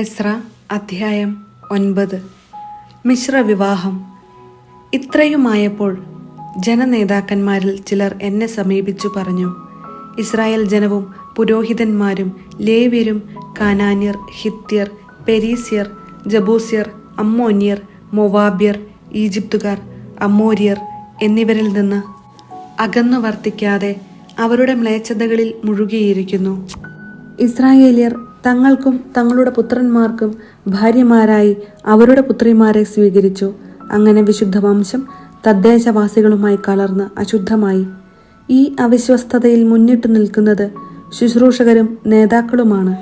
എസ്ര അധ്യായം 9. മിശ്രവിവാഹം. ഇത്രയുമായപ്പോൾ ജനനേതാക്കന്മാരിൽ ചിലർ എന്നെ സമീപിച്ചു പറഞ്ഞു, ഇസ്രായേൽ ജനവും പുരോഹിതന്മാരും ലേവ്യരും കാനാന്യർ, ഹിത്യർ, പെരീസ്യർ, ജബൂസ്യർ, അമ്മോന്യർ, മൊവാബ്യർ, ഈജിപ്തുകാർ, അമ്മോര്യർ എന്നിവരിൽ നിന്ന് അകന്നു വർത്തിക്കാതെ അവരുടെ മ്ലേച്ഛതകളിൽ മുഴുകിയിരിക്കുന്നു. ഇസ്രായേല്യർ തങ്ങൾക്കും തങ്ങളുടെ പുത്രന്മാർക്കും ഭാര്യമാരായി അവരുടെ പുത്രിമാരെ സ്വീകരിച്ചു. അങ്ങനെ വിശുദ്ധ വംശം തദ്ദേശവാസികളുമായി കലർന്ന് അശുദ്ധമായി. ഈ അവിശ്വസ്തതയിൽ മുന്നിട്ടു നിൽക്കുന്നത് ശുശ്രൂഷകരും നേതാക്കളുമാണ്.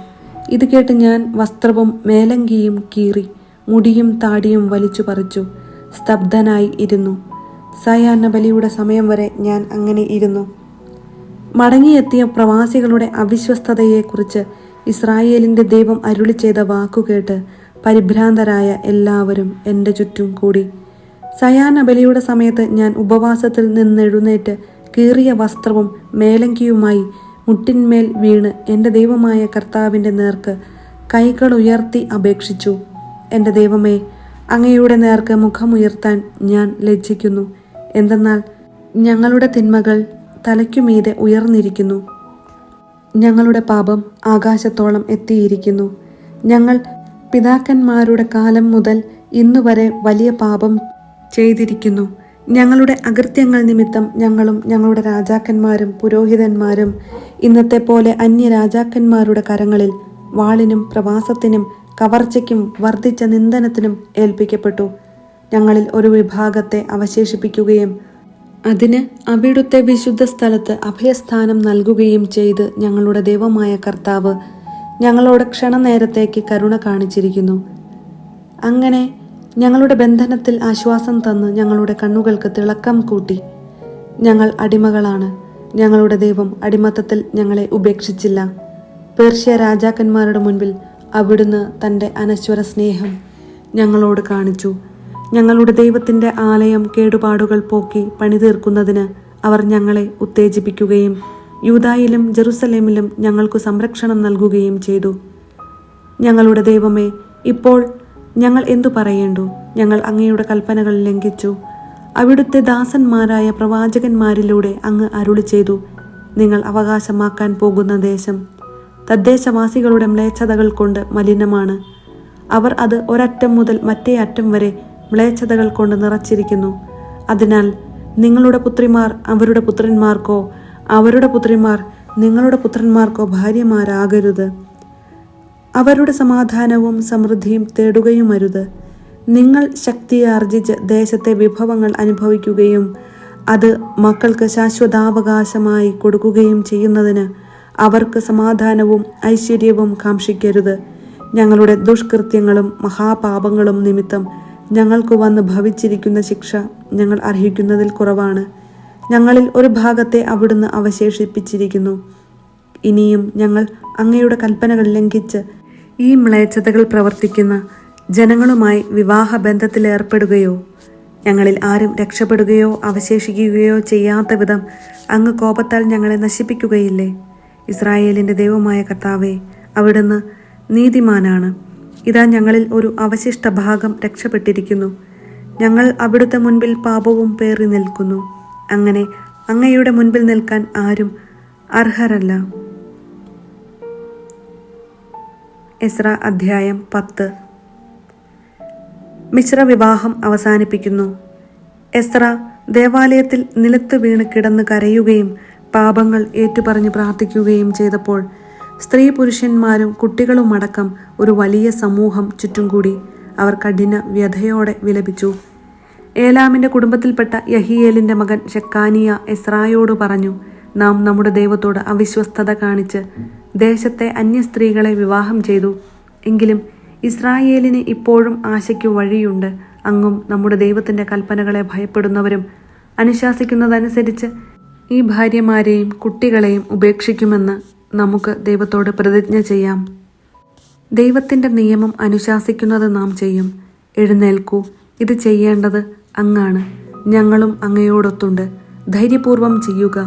ഇത് കേട്ട് ഞാൻ വസ്ത്രവും മേലങ്കിയും കീറി മുടിയും താടിയും വലിച്ചു പറിച്ചു സ്തബ്ധനായി ഇരുന്നു. സായാഹ്ന ബലിയുടെ സമയം വരെ ഞാൻ അങ്ങനെ ഇരുന്നു. മടങ്ങിയെത്തിയ പ്രവാസികളുടെ അവിശ്വസ്തതയെക്കുറിച്ച് ഇസ്രായേലിന്റെ ദൈവം അരുളി ചെയ്ത വാക്കുകേട്ട് പരിഭ്രാന്തരായ എല്ലാവരും എൻ്റെ ചുറ്റും കൂടി. സായാഹ്ന ബലിയുടെ സമയത്ത് ഞാൻ ഉപവാസത്തിൽ നിന്നെഴുന്നേറ്റ് കീറിയ വസ്ത്രവും മേലങ്കിയുമായി മുട്ടിന്മേൽ വീണ് എൻ്റെ ദൈവമായ കർത്താവിൻ്റെ നേർക്ക് കൈകളുയർത്തി അപേക്ഷിച്ചു. എൻ്റെ ദൈവമേ, അങ്ങയുടെ നേർക്ക് മുഖമുയർത്താൻ ഞാൻ ലജ്ജിക്കുന്നു. എന്തെന്നാൽ ഞങ്ങളുടെ തിന്മകൾ തലയ്ക്കുമീതെ ഉയർന്നിരിക്കുന്നു. ഞങ്ങളുടെ പാപം ആകാശത്തോളം എത്തിയിരിക്കുന്നു. ഞങ്ങൾ പിതാക്കന്മാരുടെ കാലം മുതൽ ഇന്നുവരെ വലിയ പാപം ചെയ്തിരിക്കുന്നു. ഞങ്ങളുടെ അകൃത്യങ്ങൾ നിമിത്തം ഞങ്ങളും ഞങ്ങളുടെ രാജാക്കന്മാരും പുരോഹിതന്മാരും ഇന്നത്തെ പോലെ അന്യരാജാക്കന്മാരുടെ കരങ്ങളിൽ വാളിനും പ്രവാസത്തിനും കവർച്ചയ്ക്കും വർദ്ധിച്ച നിന്ദനത്തിനും ഏൽപ്പിക്കപ്പെട്ടു. ഞങ്ങളിൽ ഒരു വിഭാഗത്തെ അവശേഷിപ്പിക്കുകയും അതിന് അവിടുത്തെ വിശുദ്ധ സ്ഥലത്ത് അഭയസ്ഥാനം നൽകുകയും ചെയ്ത് ഞങ്ങളുടെ ദൈവമായ കർത്താവ് ഞങ്ങളോട് ക്ഷണനേരത്തേക്ക് കരുണ കാണിച്ചിരിക്കുന്നു. അങ്ങനെ ഞങ്ങളുടെ ബന്ധനത്തിൽ ആശ്വാസം തന്ന് ഞങ്ങളുടെ കണ്ണുകൾക്ക് തിളക്കം കൂട്ടി. ഞങ്ങൾ അടിമകളാണ്. ഞങ്ങളുടെ ദൈവം അടിമത്തത്തിൽ ഞങ്ങളെ ഉപേക്ഷിച്ചില്ല. പേർഷ്യ രാജാക്കന്മാരുടെ മുൻപിൽ അവിടുന്ന് തൻ്റെ അനശ്വര സ്നേഹം ഞങ്ങളോട് കാണിച്ചു. ഞങ്ങളുടെ ദൈവത്തിൻ്റെ ആലയം കേടുപാടുകൾ പോക്കി പണിതീർക്കുന്നതിന് അവർ ഞങ്ങളെ ഉത്തേജിപ്പിക്കുകയും യൂദായിലും ജെറുസലേമിലും ഞങ്ങൾക്കു സംരക്ഷണം നൽകുകയും ചെയ്തു. ഞങ്ങളുടെ ദൈവമേ, ഇപ്പോൾ ഞങ്ങൾ എന്തു പറയേണ്ടു? ഞങ്ങൾ അങ്ങയുടെ കൽപ്പനകൾ ലംഘിച്ചു. അവിടുത്തെ ദാസന്മാരായ പ്രവാചകന്മാരിലൂടെ അങ്ങ് അരുളി ചെയ്തു, നിങ്ങൾ അവകാശമാക്കാൻ പോകുന്ന ദേശം തദ്ദേശവാസികളുടെ മ്ലേച്ഛതകൾ കൊണ്ട് മലിനമാണ്. അവർ അത് ഒരറ്റം മുതൽ മറ്റേ അറ്റം വരെ മ്ലേച്ഛതകൾ കൊണ്ട് നിറച്ചിരിക്കുന്നു. അതിനാൽ നിങ്ങളുടെ പുത്രിമാർ അവരുടെ പുത്രന്മാർക്കോ അവരുടെ പുത്രിമാർ നിങ്ങളുടെ പുത്രന്മാർക്കോ ഭാര്യമാരാകരുത്. അവരുടെ സമാധാനവും സമൃദ്ധിയും തേടുകയുമരുത്. നിങ്ങൾ ശക്തിയാർജിച്ച് ദേശത്തെ വിഭവങ്ങൾ അനുഭവിക്കുകയും അത് മക്കൾക്ക് ശാശ്വതാവകാശമായി കൊടുക്കുകയും ചെയ്യുന്നതിന് അവർക്ക് സമാധാനവും ഐശ്വര്യവും കാക്ഷിക്കരുത്. ഞങ്ങളുടെ ദുഷ്കൃത്യങ്ങളും മഹാപാപങ്ങളും നിമിത്തം ഞങ്ങൾക്ക് വന്ന് ഭവിച്ചിരിക്കുന്ന ശിക്ഷ ഞങ്ങൾ അർഹിക്കുന്നതിൽ കുറവാണ്. ഞങ്ങളിൽ ഒരു ഭാഗത്തെ അവിടുന്ന് അവശേഷിപ്പിച്ചിരിക്കുന്നു. ഇനിയും ഞങ്ങൾ അങ്ങയുടെ കൽപ്പനകൾ ലംഘിച്ച് ഈ മ്ലേച്ഛതകൾ പ്രവർത്തിക്കുന്ന ജനങ്ങളുമായി വിവാഹബന്ധത്തിലേർപ്പെടുകയോ ഞങ്ങളിൽ ആരും രക്ഷപ്പെടുകയോ അവശേഷിക്കുകയോ ചെയ്യാത്ത വിധം അങ്ങ് കോപത്താൽ ഞങ്ങളെ നശിപ്പിക്കുകയില്ലേ? ഇസ്രായേലിൻ്റെ ദൈവമായ കർത്താവേ, അവിടുന്ന് നീതിമാനാണ്. ഇതാ ഞങ്ങളിൽ ഒരു അവശിഷ്ട ഭാഗം രക്ഷപ്പെട്ടിരിക്കുന്നു. ഞങ്ങൾ അവിടുത്തെ മുൻപിൽ പാപവും പേറി നിൽക്കുന്നു. അങ്ങനെ അങ്ങയുടെ മുൻപിൽ നിൽക്കാൻ ആരും അർഹരല്ല. എസ്ര അധ്യായം 10. മിശ്രവിവാഹം അവസാനിപ്പിക്കുന്നു. എസ്ര ദേവാലയത്തിൽ നിലത്ത് വീണ് കിടന്ന് കരയുകയും പാപങ്ങൾ ഏറ്റുപറഞ്ഞ് പ്രാർത്ഥിക്കുകയും ചെയ്തപ്പോൾ സ്ത്രീ പുരുഷന്മാരും കുട്ടികളുമടക്കം ഒരു വലിയ സമൂഹം ചുറ്റും കൂടി. അവർ കഠിന വ്യഥയോടെ വിലപിച്ചു. ഏലാമിൻ്റെ കുടുംബത്തിൽപ്പെട്ട യഹിയേലിൻ്റെ മകൻ ശെക്കാനിയ എസ്രായോട് പറഞ്ഞു, നാം നമ്മുടെ ദൈവത്തോട് അവിശ്വസ്തത കാണിച്ച് ദേശത്തെ അന്യസ്ത്രീകളെ വിവാഹം ചെയ്തു. എങ്കിലും ഇസ്രായേലിന് ഇപ്പോഴും ആശയ്ക്കു വഴിയുണ്ട്. അങ്ങും നമ്മുടെ ദൈവത്തിൻ്റെ കൽപ്പനകളെ ഭയപ്പെടുന്നവരും അനുശാസിക്കുന്നതനുസരിച്ച് ഈ ഭാര്യമാരെയും കുട്ടികളെയും ഉപേക്ഷിക്കുമെന്ന് നമുക്ക് ദൈവത്തോട് പ്രതിജ്ഞ ചെയ്യാം. ദൈവത്തിൻ്റെ നിയമം അനുശാസിക്കുന്നത് നാം ചെയ്യും. എഴുന്നേൽക്കൂ, ഇത് ചെയ്യേണ്ടത് അങ്ങാണ്. ഞങ്ങളും അങ്ങയോടൊത്തുണ്ട്. ധൈര്യപൂർവം ചെയ്യുക.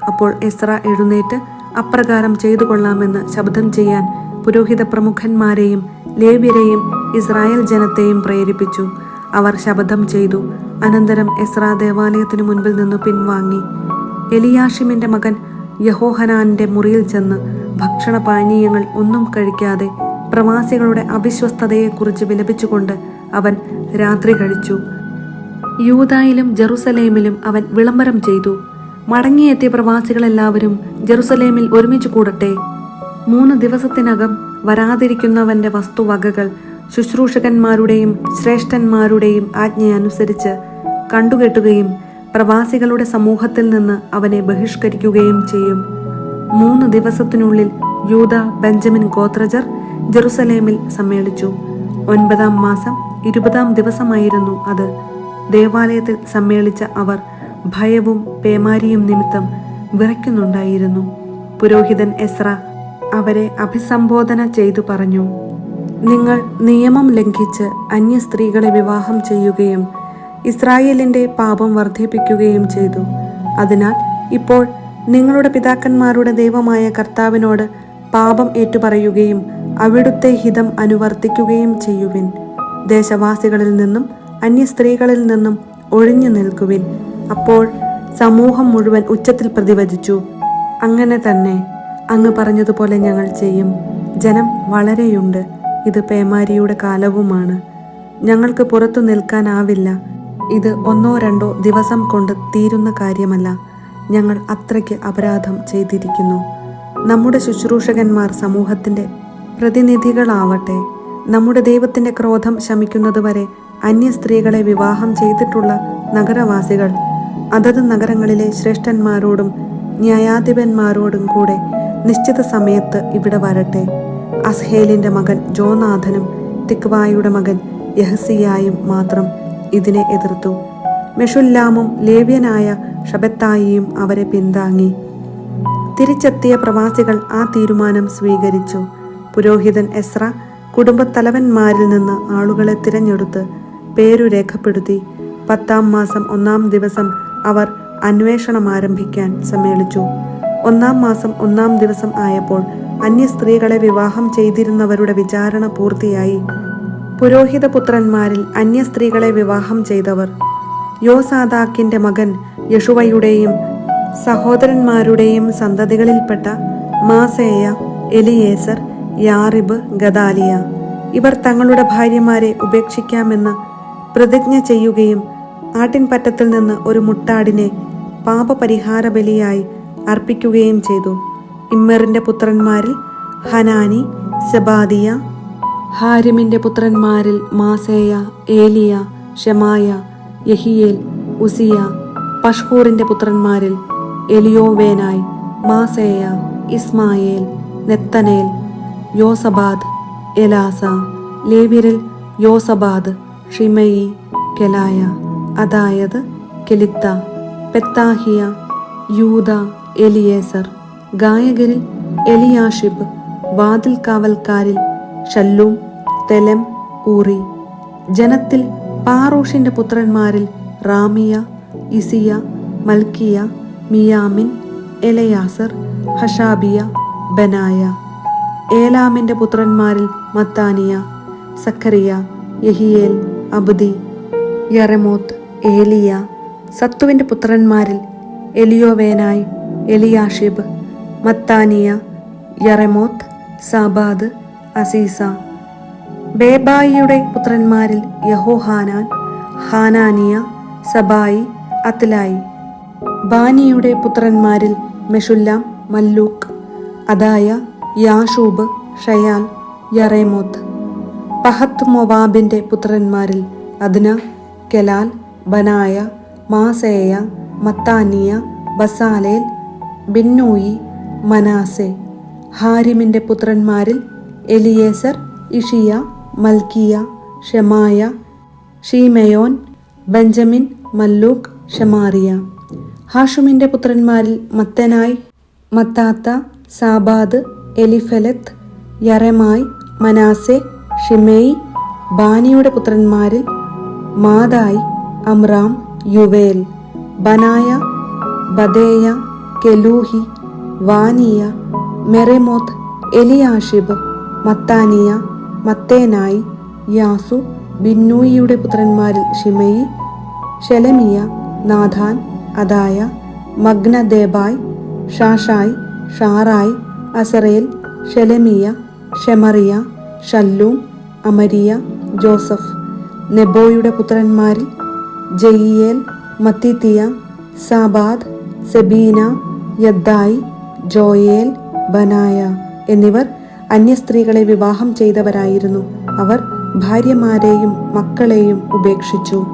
അപ്പോൾ എസ്ര എഴുന്നേറ്റ് അപ്രകാരം ചെയ്തു കൊള്ളാമെന്ന് ശബ്ദം ചെയ്യാൻ പുരോഹിത പ്രമുഖന്മാരെയും ലേവ്യരെയും ഇസ്രായേൽ ജനത്തെയും പ്രേരിപ്പിച്ചു. അവർ ശപഥം ചെയ്തു. അനന്തരം എസ്രാ ദേവാലയത്തിനു മുൻപിൽ നിന്നു പിൻവാങ്ങി. എലിയാഷിമിന്റെ മകൻ യഹോഹനാന്റെ മുറിയിൽ ചെന്ന് ഭക്ഷണപാനീയങ്ങൾ ഒന്നും കഴിക്കാതെ പ്രവാസികളുടെ അവിശ്വസ്തതയെക്കുറിച്ച് വിലപിച്ചുകൊണ്ട് അവൻ രാത്രി കഴിച്ചു. യൂദായിലും ജെറുസലേമിലും അവൻ വിളംബരം ചെയ്തു, മടങ്ങിയെത്തിയ പ്രവാസികളെല്ലാവരും ജെറുസലേമിൽ ഒരുമിച്ച് കൂടട്ടെ. 3 ദിവസത്തിനകം വരാതിരിക്കുന്നവന്റെ വസ്തുവകകൾ ശുശ്രൂഷകന്മാരുടെയും ശ്രേഷ്ഠന്മാരുടെയും ആജ്ഞയനുസരിച്ച് കണ്ടുകെട്ടുകയും പ്രവാസികളുടെ സമൂഹത്തിൽ നിന്ന് അവനെ ബഹിഷ്കരിക്കുകയും ചെയ്യും. 3 ദിവസത്തിനുള്ളിൽ യൂദ ബെഞ്ചമിൻ ഗോത്രജർ ജെറുസലേമിൽ സമ്മേളിച്ചു. 9-ാം മാസം 20-ാം ദിവസമായിരുന്നു അത്. ദേവാലയത്തിൽ സമ്മേളിച്ച അവർ ഭയവും പേമാരിയും നിമിത്തം വിറയ്ക്കുന്നുണ്ടായിരുന്നു. പുരോഹിതൻ എസ്ര അവരെ അഭിസംബോധന ചെയ്തു പറഞ്ഞു, നിങ്ങൾ നിയമം ലംഘിച്ച് അന്യ സ്ത്രീകളെ വിവാഹം ചെയ്യുകയും ഇസ്രായേലിന്റെ പാപം വർദ്ധിപ്പിക്കുകയും ചെയ്തു. അതിനാൽ ഇപ്പോൾ നിങ്ങളുടെ പിതാക്കന്മാരുടെ ദൈവമായ കർത്താവിനോട് പാപം ഏറ്റുപറയുകയും അവിടുത്തെ ഹിതം അനുവർത്തിക്കുകയും ചെയ്യുവിൻ. ദേശവാസികളിൽ നിന്നും അന്യ സ്ത്രീകളിൽ നിന്നും ഒഴിഞ്ഞു നിൽക്കുവിൻ. അപ്പോൾ സമൂഹം മുഴുവൻ ഉച്ചത്തിൽ പ്രതിവചിച്ചു, അങ്ങനെ തന്നെ, അങ്ങ് പറഞ്ഞതുപോലെ ഞങ്ങൾ ചെയ്യും. ജനം വളരെയുണ്ട്, ഇത് പേമാരിയുടെ കാലവുമാണ്. ഞങ്ങൾക്ക് പുറത്തു നിൽക്കാനാവില്ല. ഇത് 1-2 ദിവസം കൊണ്ട് തീരുന്ന കാര്യമല്ല. ഞങ്ങൾ അത്രയ്ക്ക് അപരാധം ചെയ്തിരിക്കുന്നു. നമ്മുടെ ശുശ്രൂഷകന്മാർ സമൂഹത്തിന്റെ പ്രതിനിധികളാവട്ടെ. നമ്മുടെ ദൈവത്തിന്റെ ക്രോധം ശമിക്കുന്നതുവരെ അന്യ സ്ത്രീകളെ വിവാഹം ചെയ്തിട്ടുള്ള നഗരവാസികൾ അതത് നഗരങ്ങളിലെ ശ്രേഷ്ഠന്മാരോടും ന്യായാധിപന്മാരോടും കൂടെ നിശ്ചിത സമയത്ത് ഇവിടെ വരട്ടെ. അസ്ഹേലിന്റെ മകൻ ജോനാഥനും തിക്വായുടെ മകൻ യഹസിയായും മാത്രം ഇതിനെ എതിർത്തു. മെഷുല്ലാമും ലേവ്യനായ ഷബത്തായിയും അവരെ പിന്താങ്ങി. തിരിച്ചെത്തിയ പ്രവാസികൾ ആ തീരുമാനം സ്വീകരിച്ചു. പുരോഹിതൻ എസ്ര കുടുംബത്തലവന്മാരിൽ നിന്ന് ആളുകളെ തിരഞ്ഞെടുത്ത് പേരു രേഖപ്പെടുത്തി. 10-ാം മാസം 1-ാം ദിവസം അവർ അന്വേഷണം ആരംഭിക്കാൻ സമ്മേളിച്ചു. 1-ാം മാസം 1-ാം ദിവസം ആയപ്പോൾ അന്യ സ്ത്രീകളെ വിവാഹം ചെയ്തിരുന്നവരുടെ വിചാരണ പൂർത്തിയായി. പുരോഹിതപുത്രന്മാരിൽ അന്യ സ്ത്രീകളെ വിവാഹം ചെയ്തവർ യോസാദാക്കിന്റെ മകൻ യശുവയുടെയും സഹോദരന്മാരുടെയും സന്തതികളിൽപ്പെട്ട മാസേയ, എലിയേസർ, യാറിബ്, ഗദാലിയ. ഇവർ തങ്ങളുടെ ഭാര്യമാരെ ഉപേക്ഷിക്കാമെന്ന് പ്രതിജ്ഞ ചെയ്യുകയും ആട്ടിൻപറ്റത്തിൽ നിന്ന് ഒരു മുട്ടാടിനെ പാപപരിഹാര ബലിയായി അർപ്പിക്കുകയും ചെയ്തു. ഇമ്മറിന്റെ പുത്രന്മാരിൽ ഹനാനി, സെബാദിയ. ഹാരിമിന്റെ പുത്രന്മാരിൽ മാസേയ, ഏലിയ, ഷെമായ, യഹിയേൽ, ഉസിയ. പഷ്ഹൂറിന്റെ പുത്രന്മാരിൽ എലിയോവേനായ്, മാസേയ, ഇസ്മായേൽ, നെത്തനേൽ, യോസബാദ്, എലാസ. ലേവ്യരിൽ യോസബാദ്, ഷിമയി, കെലായ, അതായത് കെലിത്ത, പെത്താഹിയ, യൂദ, എലിയേസർ. ഗായകരിൽ എലിയാഷിബ്. വാതിൽ കാവൽക്കാരിൽ ഷല്ലൂം, തെലം, ഊറി. ജനത്തിൽ പാറൂഷിന്റെ പുത്രന്മാരിൽ റാമിയ, ഇസിയ, മൽക്കിയ, മിയാമിൻ, എലയാസർ, ഹഷാബിയ, ബനായ. ഏലാമിന്റെ പുത്രന്മാരിൽ മത്താനിയ, സഖറിയ, യഹിയേൽ, അബ്ദി, യറമോത്ത്, ഏലിയ. സത്തുവിന്റെ പുത്രന്മാരിൽ എലിയോവേനായ്, എലിയാഷിബ്, മത്താനിയ, യറമോത്ത്, സാബാദ്, അസീസ. ബേബായിയുടെ പുത്രന്മാരിൽ യഹോഹാനാൻ, ഹാനാനിയ, സബായി, അത്ലായി. ബാനിയുടെ പുത്രന്മാരിൽ മെഷുല്ലാം, മല്ലൂക്ക്, അദായ, യാഷൂബ്, ഷയാൽ, യറേമോത്ത്. പഹത്ത് മൊവാബിന്റെ പുത്രന്മാരിൽ അദ്ന, കെലാൽ, ബനായ, മാസേയ, മത്താനിയ, ബസാലേൽ, ബിന്നൂയി, മനാസെ. ഹാരിമിന്റെ പുത്രന്മാരിൽ എലിയേസർ, ഇഷിയ, മൽക്കിയ, ഷെമായ, ഷീമയോൻ, ബെഞ്ചമിൻ, മല്ലൂക്ക്, ഷമാറിയ. ഹാഷുമിന്റെ പുത്രന്മാരിൽ മത്തനായ്, മത്താത്ത, സാബാദ്, എലിഫെലത്ത്, യറമായി, മനാസെ, ഷിമേയി. ബാനിയുടെ പുത്രന്മാരിൽ മാദായി, അമ്രാം, യുവേൽ, ബനായ, ബദേയ, കെലൂഹി, വാനിയ, മെറെമോത്ത്, എലിയാഷിബ്, മത്താനിയ, മത്തേനായി, യാസു, ബിന്നൂയിയുടെ പുത്രന്മാരിൽ ഷിമയി, ഷെലമിയ, നാഥാൻ, അദായ, മഗ്നദേബായ്, ഷാഷായ്, ഷാറായ്, അസറേൽ, ഷെലമിയ, ഷെമറിയ, ഷല്ലൂം, അമരിയ, ജോസഫ്. നെബോയുടെ പുത്രന്മാരിൽ ജയിയേൽ, മത്തിത്തിയ, സാബാദ്, സെബീന, യദ്ദായി, ജോയേൽ, ബനായ എന്നിവർ അന്യസ്ത്രീകളെ വിവാഹം ചെയ്തവരായിരുന്നു. അവർ ഭാര്യമാരെയും മക്കളെയും ഉപേക്ഷിച്ചു.